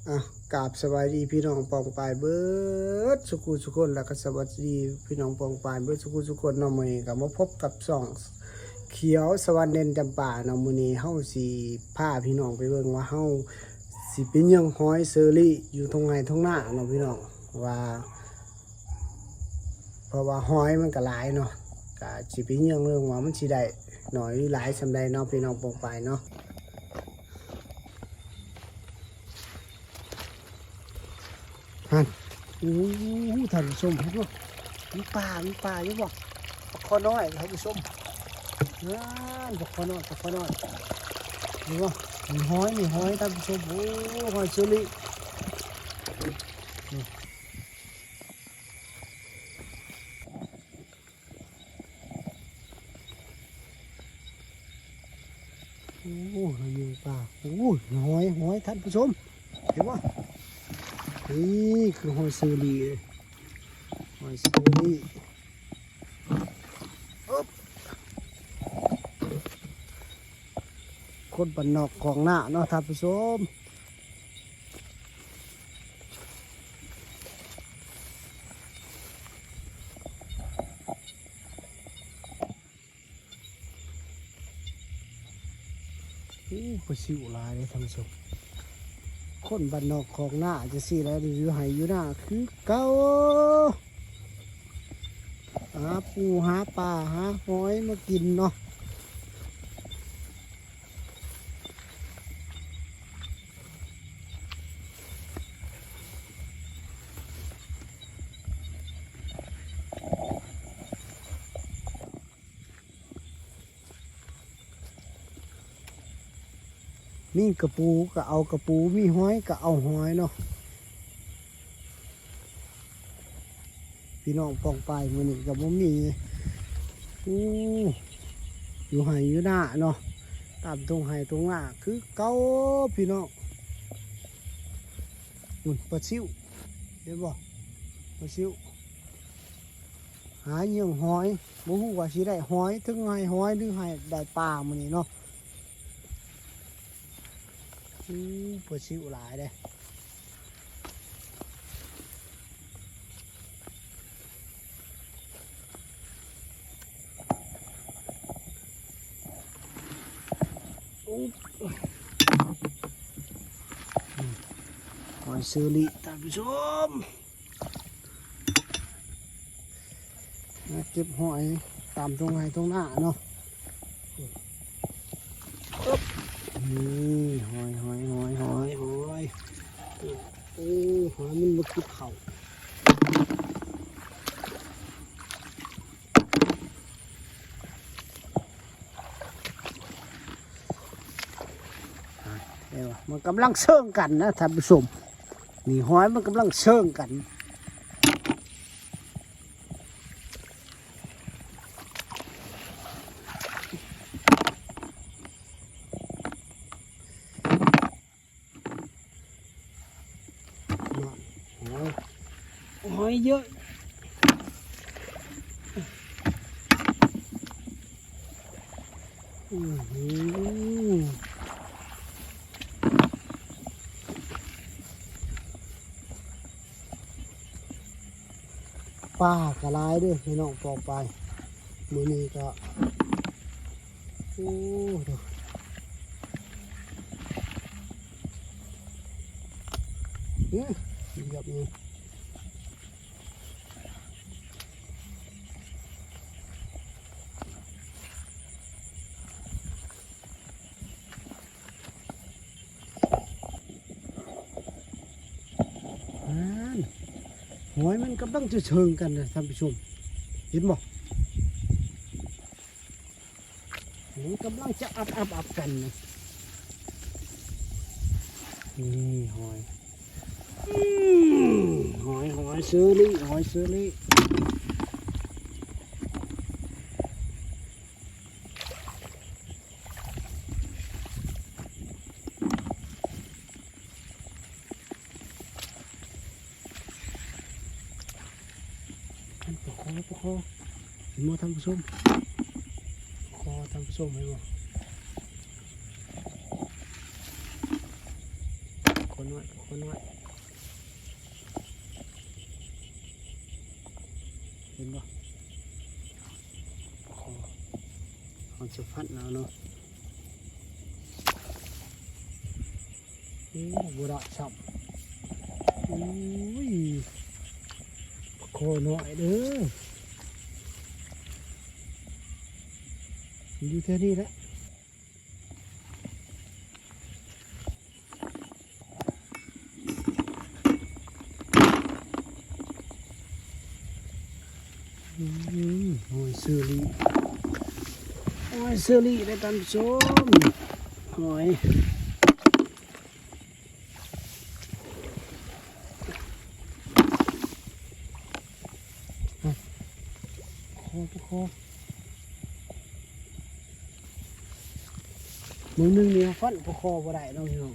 อ่ะกราบสวัสดีพี่น้องปองปายเบิดสุขุสุคนแล้วก็สวัสดีพี่น้องปองปายเบิดสุขุสุคนเนาะมื้อนี้ก็มาพบกับช่องเขียวสวรรค์เด่นจำปาเนาะมื้อนี้เฮาสิพาพี่น้องไปเบิ่งว่าเฮาสิไปเยี่ยงห้อยเซอรี่อยู่ตรงไหนตรงหน้าเนาะพี่น้องว่าเพราะว่าห้อยมันก็หลายเนาะก็สิไปเยี่ยงเรื่องว่ามันสิได้น้อยหรือหลายส่ำใดเนาะพี่น้องปองปายเนาะ ฮันโอ้ท่านผู้ชมเห็นบ่มีป่าอยู่บ่ปลาคอน้อยท่านผู้ชมนั่นปลาคอน้อยเห็นบ่มีหอยท่านผู้ชมโอ้หอยเชอรี่โอ้อยู่ป่าโอ้หอยท่านผู้ชมเห็นบ่นี่คือหอยเชอรี่คนบ้านนอกของหน้าเนาะท่านผู้ชมปลาซิวลายเลยท่านผู้ชมคนบ้านนอกของหน้าจะสิแล้วอยู่ไห้อยู่หน้าคือเก่าหาปูหาปลาหาหอยมากินเนาะมีกระปูก็เอากระปูมีหอยก็เอาหอยเนาะพี่น้องปองไปมื้อนี้ก็บ่มีอู้อยู่ไห้อยู่หน้าเนาะตามตรงไห้ตรงหน้าคือเก่าพี่น้องนู่นปลาซิวเห็นบ่ปลาซิวหาเหยี่ยงหอยบ่ฮู้ว่าสิได้หอยถึงให้หอยหรือให้ได้ปลามื้อนี้เนาะปลาซิวหลายเด้หอยเชอรี่ท่านผู้ชมมาเก็บหอยตามตรงไหนตรงหน้าเนาะนี่หอยโอ้หอยมันมาคุดเข่าเดี๋ยวมันกำลังเชิงกันนะท่านผู้ชมนี่หอยมันกำลังเชิงกันหอยเยอะปลากระไรด้วยพี่น้องปองไปมือนี้ก็โอ้ดูเนี่ยเหยียบนี่หอยมันกำลังจะเชิงกันนะท่านผู้ชมเห็นบ่มันกำลังจะอับกันนะนี่หอยเชอรี่ปลาคอเห็นบ่ท่านผู้ชมคอท่านผู้ชมเห็นบ่คอ น้อยปลาคอน้อยเห็นบ่ปลาคอเขาจะพัดเอาเนาะบุระชับอุ้ยปลาคอน้อยเด้ออยู่แค่นี้แหละหอยเซอรี่หอยเซอรี่ได้ตามชมหอยคอมือนึงเนี่ยฟันปลาคอบ่ได้เราพี่น้อง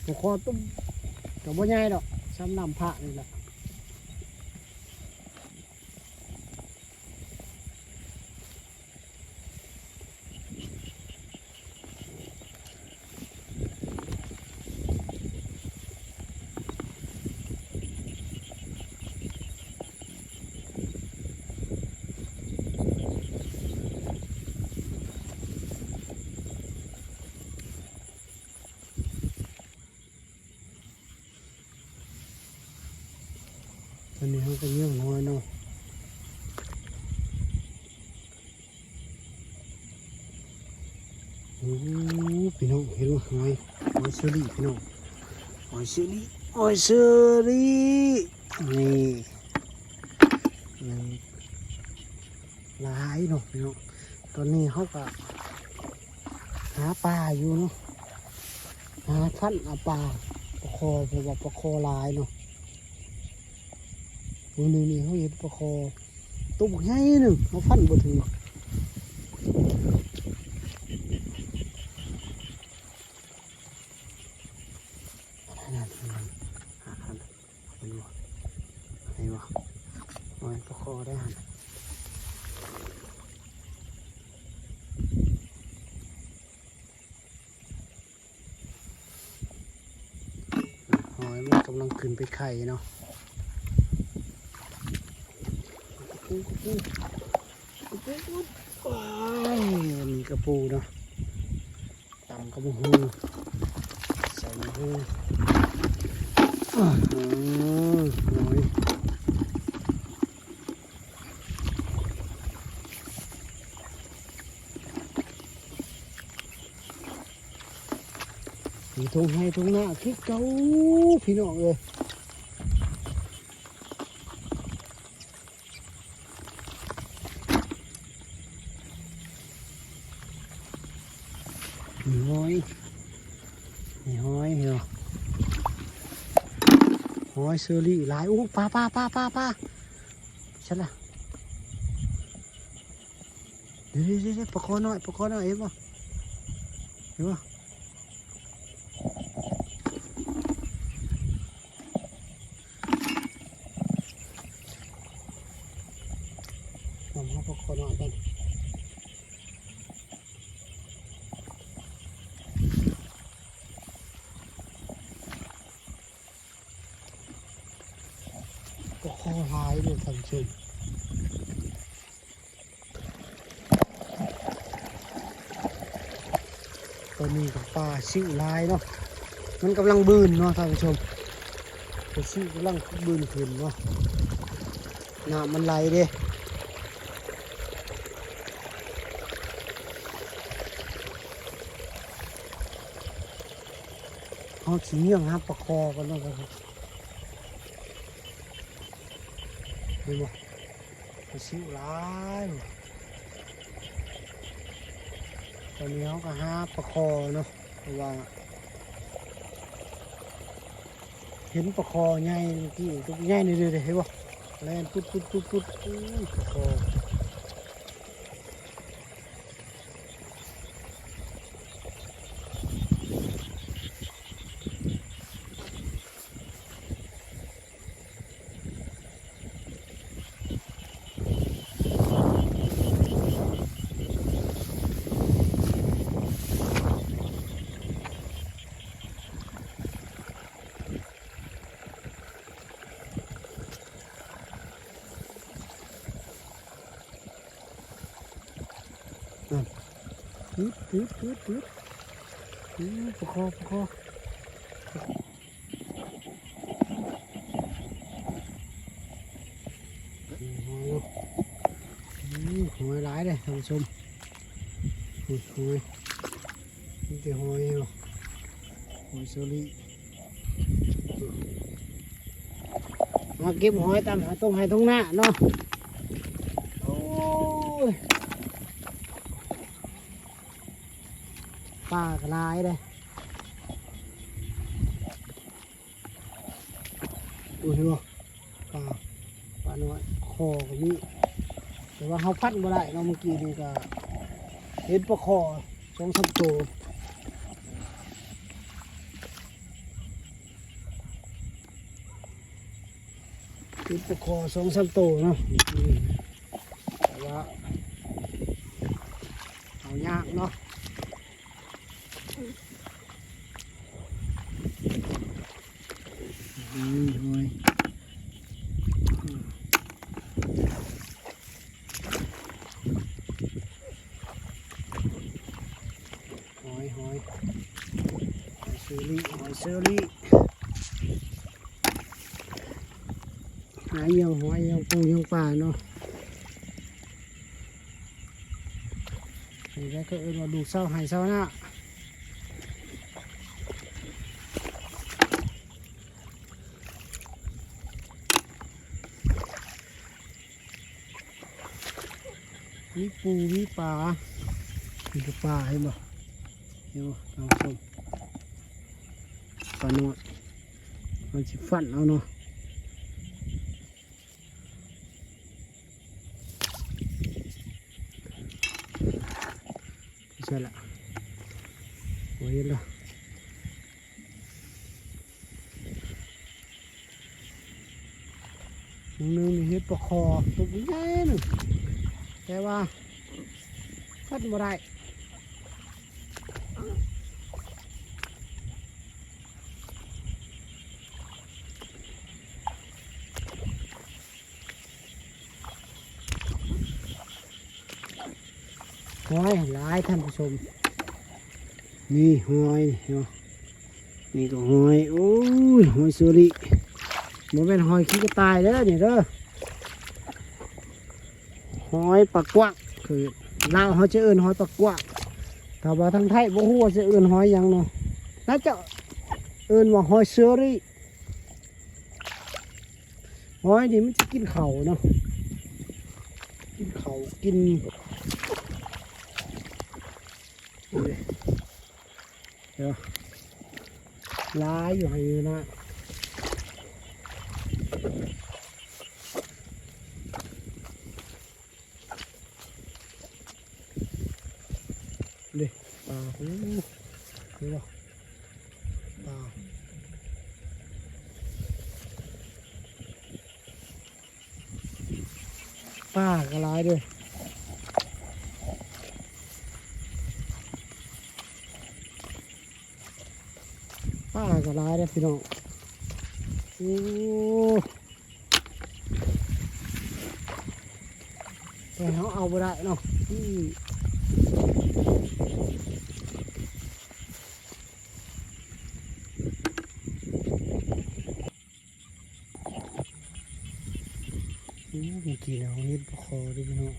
ปลาคอตุ้มแต่บ่ใหญ่ดอกซ้ำน้ำพระนี่แหละตอนนี้เขาก็เยี่ยงหอยเนาะโอ้พี่น้องเห็นว่าหอยเชอรี่พี่น้องหอยเชอรี่นี่หลายเนาะพี่น้องตอนนี้เขาก็หาปลาอยู่เนาะหาท่านเอาปลาคอเพราะว่าปลาคอหลายเนาะวันนี้เขาเห็นปลาคอตัวใหญ่หนึ่งเขาฟันบ่ถึงปลาคอได้หันหอยมันกำลังขึ้นไปไข่เนาะว้ายมีกระปูเนาะตำกระปูใส่หูหอยมีทงให้ทงหน้าคือเก่าพี่น้องเลยมีหอยเหรอหอยเชอรี่หลายโอ้ปลาฉันล่ะเดี๋ยวปลาคอน้อยเห็นป่ะลองหาปลาคอน้อยกันปลาคอหายเลยท่านผู้ชมตอนนี้กับปลาซิ่วลายเนาะมันกำลังบืนเนาะท่านผู้ชมปลาซิ่วกำลังบืนขึ้นเนาะน้ำมันไหลเด้เขาสีเงี้ยงครับปลาคอกันเนาะครับดูบ่ปลาซิ่วลายตอนนี้เขาก็หาปลาคอเนาะเพราะว่าเห็นปลาคอใหญ่เมื่อกี้ตัวใหญ่นี่เลยเห็นป่ะแล่นปุ๊ดปลาคอ ตึ๊ดประคองหอยหลายเลยท่านผู้ชมหอยนี่แต่หอยเหรอหอยเชอรี่มาเก็บหอยตามหาตรงไหตรงหน้าเนาะโอ้ยปลากระไรเลยดูเห็นบ่ปลาน้อยคอก็มีแต่ว่าเขาพัดบ่ได้เนาะเมื่อกี้นี่ก็เห็นปลาคอ2-3 ตัวเห็นปลาคอ2-3 ตัวเนาะแต่ว่าเอายากเนาะหอยเชอรี่หายังหอยยังปูยังป่าเนาะนี่ได้ก็เอิ้นว่าดูเศร้าหายเศร้าหน้ามีปูมีปลามีปลาเห็นบ่เห็นบ่ลองชมปลาหนวดมันสิฟันเอาเนาะใช่ละโอ้ยละนึงมีเห็ดปลาคอตัวใหญ่หนึ่งแต่ว่าฟันบ่ได้หอยหลายท่านผู้ชมนี่หอยเนาะนี่ก็หอยโอ้ยหอยเชอรี่มันเป็นหอยขี้กระต่ายเด้อเนี่ยเด้อหอยปลากวักคือลาวเขาจะเอิ้นหอยปลากวักถ้าว่าทางไทยบ่ฮู้ว่าจะเอิ้นหอยหยังเนาะน่าจะเอิ้นว่าหอยเชอรี่หอยนี่มันจะกินเขาเนาะกินเขากินเดี๋ยวล้าอยู่ให้นะเลยปลาโอ้ดูว่าปลากระไรด้วยปลากระไรด้วยพี่น้องโอ้แต่เขาเอาไปได้เนาะเมื่อกี้เราเห็นปลาคอด้วยพี่น้อง